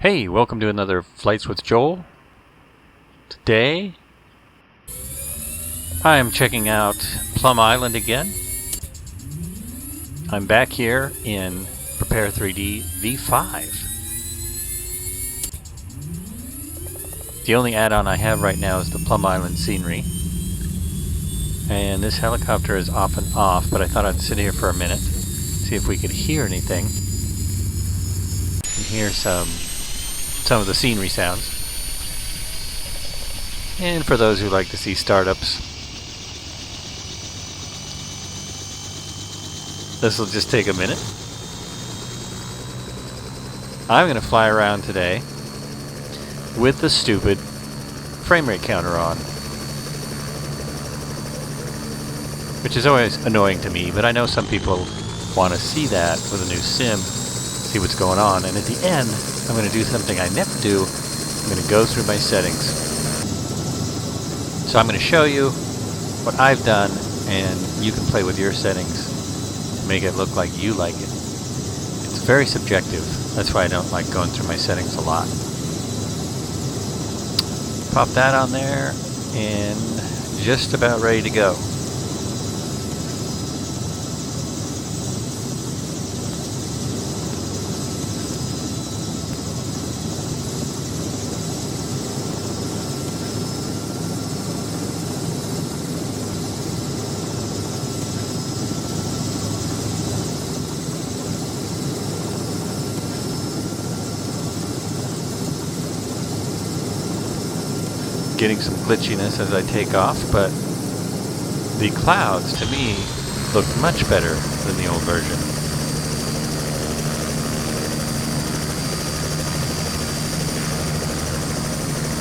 Hey, welcome to another Flights with Joel. Today, I am checking out Plum Island again. I'm back here in PREPAR3D V5. The only add-on I have right now is the Plum Island scenery. And this helicopter is off and off, but I thought I'd sit here for a minute, see if we could hear anything. And hear some of the scenery sounds. And for those who like to see startups, this will just take a minute. I'm going to fly around today with the stupid frame rate counter on, which is always annoying to me, but I know some people want to see that with a new sim, see what's going on, and at the end I'm going to do something I never do. I'm going to go through my settings. So I'm going to show you what I've done, and you can play with your settings to make it look like you like it. It's very subjective. That's why I don't like going through my settings a lot. Pop that on there, and just about ready to go. Getting some glitchiness as I take off, but the clouds to me look much better than the old version.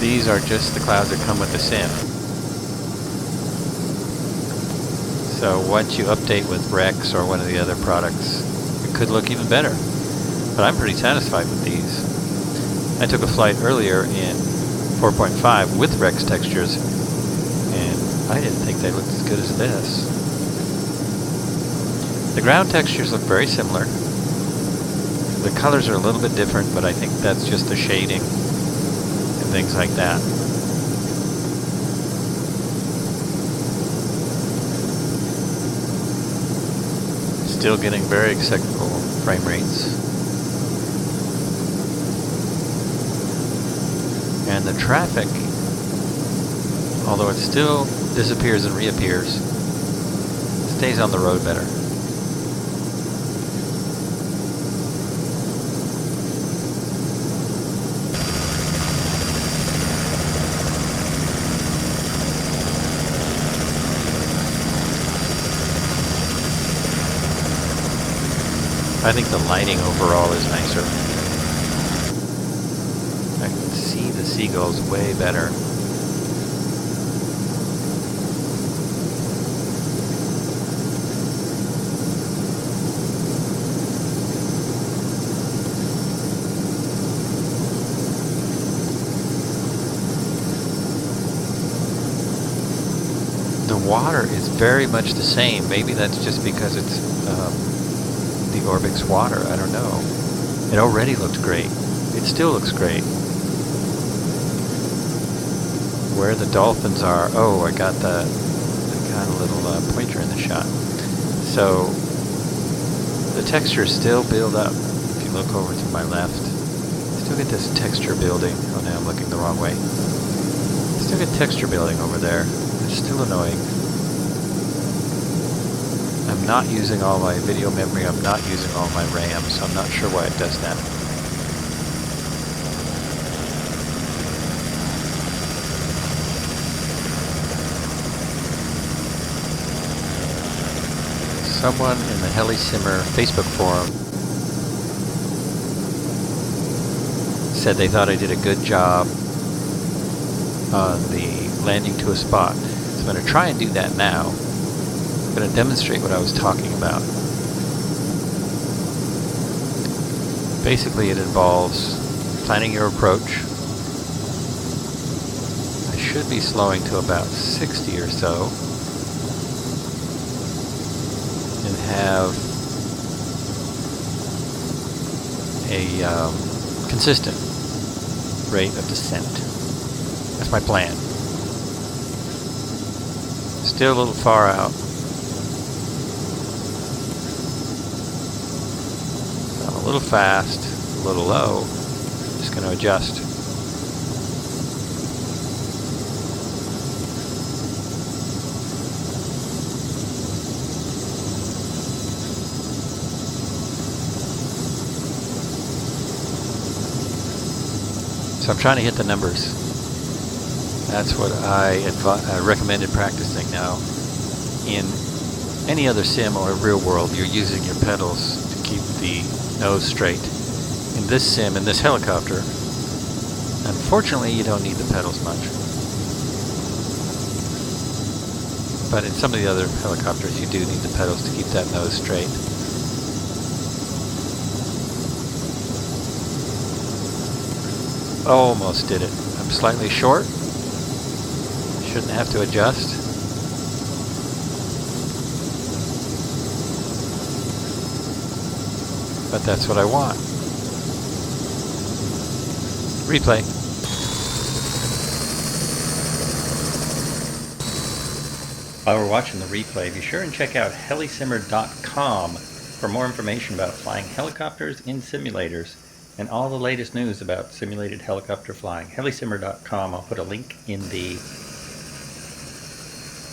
These are just the clouds that come with the sim. So once you update with Rex or one of the other products, it could look even better. But I'm pretty satisfied with these. I took a flight earlier in 4.5 with Rex textures, and I didn't think they looked as good as this. The ground textures look very similar. The colors are a little bit different, but I think that's just the shading and things like that. Still getting very acceptable frame rates. And the traffic, although it still disappears and reappears, stays on the road better. I think the lighting overall is nicer. I can see the seagulls way better. The water is very much the same. Maybe that's just because it's the ORBX water. I don't know. It already looked great. It still looks great. Where the dolphins are, oh, I got a little pointer in the shot. So the textures still build up. If you look over to my left, still get this texture building. Oh, now I'm looking the wrong way. Still get texture building over there. It's still annoying. I'm not using all my video memory. I'm not using all my RAM, so I'm not sure why it does that. Someone in the HeliSimmer Facebook forum said they thought I did a good job on the landing to a spot. So I'm going to try and do that now. I'm going to demonstrate what I was talking about. Basically, it involves planning your approach. I should be slowing to about 60 or so. And have a consistent rate of descent. That's my plan. Still a little far out. I'm a little fast, a little low. Just going to adjust. So I'm trying to hit the numbers. That's what I recommended practicing now. In any other sim or real world, you're using your pedals to keep the nose straight. In this sim, in this helicopter, unfortunately you don't need the pedals much. But in some of the other helicopters you do need the pedals to keep that nose straight. Almost did it. I'm slightly short. Shouldn't have to adjust. But that's what I want. Replay. While we're watching the replay, be sure and check out helisimmer.com for more information about flying helicopters in simulators and all the latest news about simulated helicopter flying. helisimmer.com. I'll put a link in the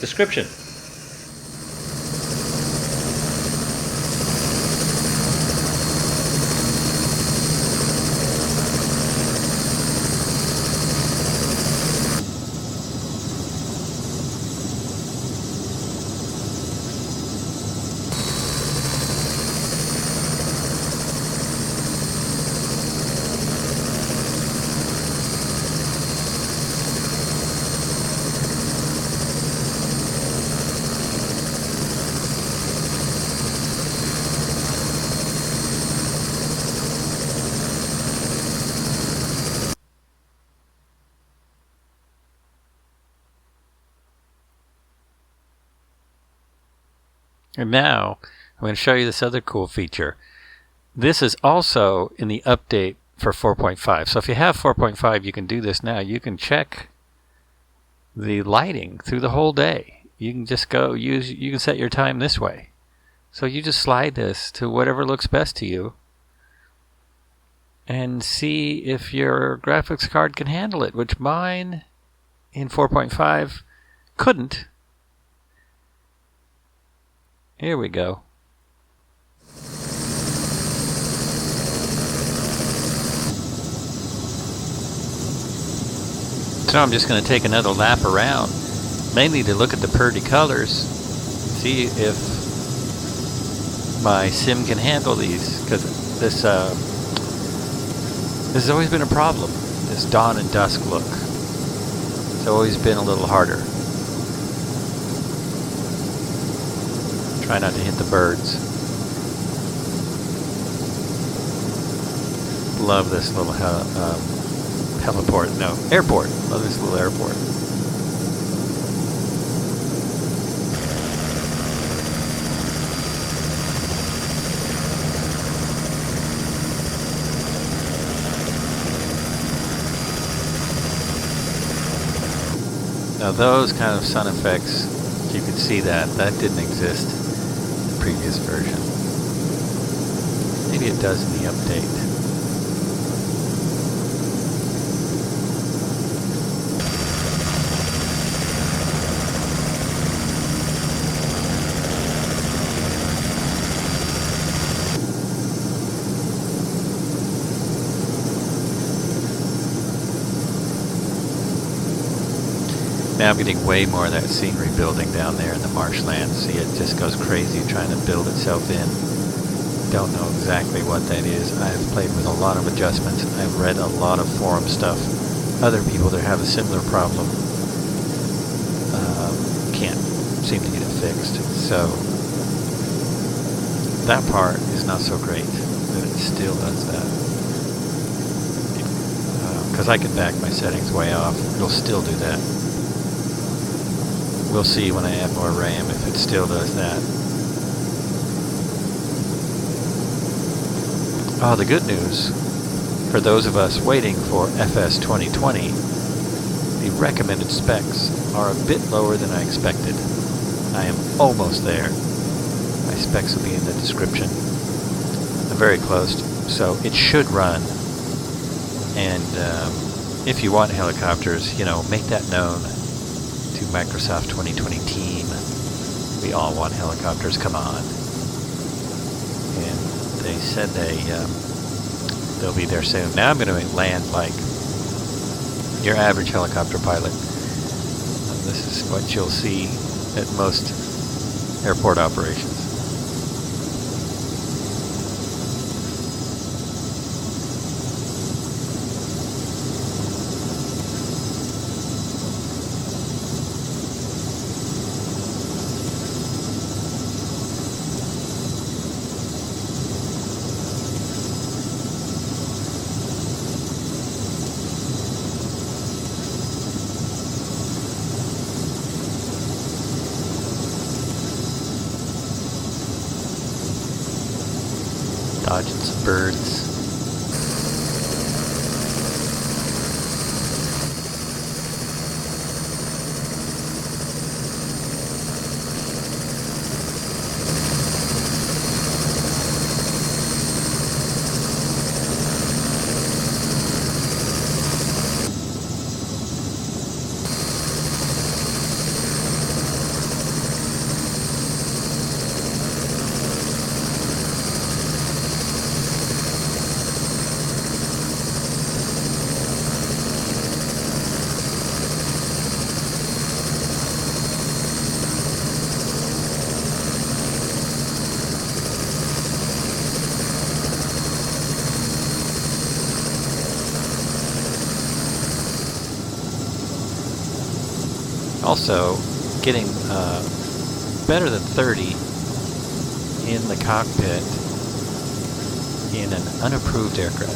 description. And now, I'm going to show you this other cool feature. This is also in the update for 4.5. So if you have 4.5, you can do this now. You can check the lighting through the whole day. You can just go you can set your time this way. So you just slide this to whatever looks best to you and see if your graphics card can handle it, which mine in 4.5 couldn't. Here we go. So I'm just going to take another lap around, mainly to look at the pretty colors, see if my sim can handle these, because this has always been a problem, this dawn and dusk look. It's always been a little harder. Try not to hit the birds. Love this little heliport. No, airport. Love this little airport. Now those kind of sun effects, you can see that didn't exist previous version. Maybe it does in the update. Now I'm getting way more of that scenery building down there in the marshland. See, it just goes crazy trying to build itself in. Don't know exactly what that is. I've played with a lot of adjustments. I've read a lot of forum stuff. Other people that have a similar problem can't seem to get it fixed. So that part is not so great that it still does that. Because I can back my settings way off. It'll still do that. We'll see when I add more RAM if it still does that. Oh, the good news for those of us waiting for FS 2020, the recommended specs are a bit lower than I expected. I am almost there. My specs will be in the description. I'm very close, so it should run. And if you want helicopters, you know, make that known to Microsoft 2020 team. We all want helicopters, come on. And they said they'll be there soon. Now I'm going to land like your average helicopter pilot. This is what you'll see at most airport operations. Dodging some birds. Also, getting better than 30 in the cockpit in an unapproved aircraft.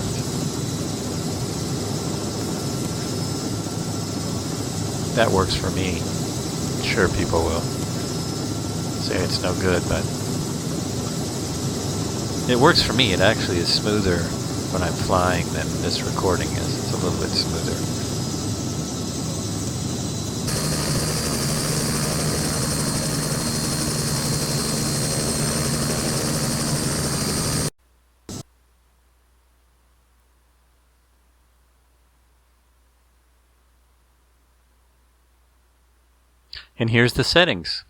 That works for me. Sure, people will say it's no good, but it works for me. It actually is smoother when I'm flying than this recording is. It's a little bit smoother. And here's the settings.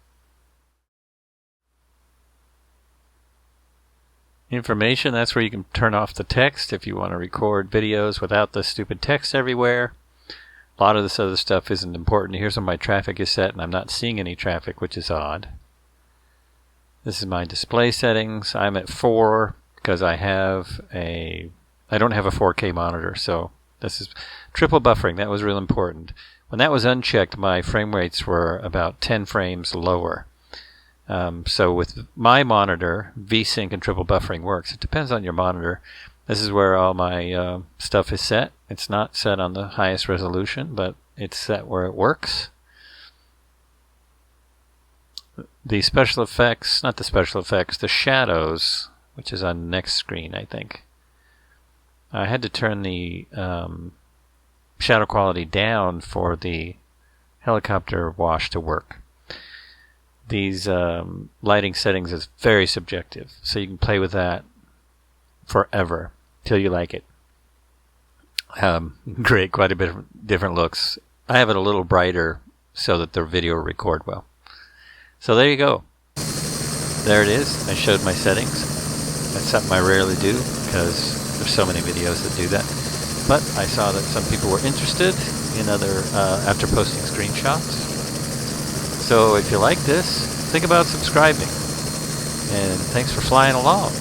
Information, that's where you can turn off the text if you want to record videos without the stupid text everywhere. A lot of this other stuff isn't important. Here's where my traffic is set, and I'm not seeing any traffic, which is odd. This is my display settings. I'm at 4 because I don't have a 4K monitor, so this is triple buffering. That was real important. When that was unchecked, my frame rates were about 10 frames lower. So with my monitor, VSync and triple buffering works. It depends on your monitor. This is where all my stuff is set. It's not set on the highest resolution, but it's set where it works. The special effects, not the special effects, the shadows, which is on the next screen, I think. I had to turn the shadow quality down for the helicopter wash to work. These lighting settings is very subjective, so you can play with that forever till you like it. Great, quite a bit of different looks. I have it a little brighter so that the video will record well. So there you go. There it is. I showed my settings. That's something I rarely do because there's so many videos that do that. But I saw that some people were interested in other after posting screenshots. So if you like this, think about subscribing. And thanks for flying along.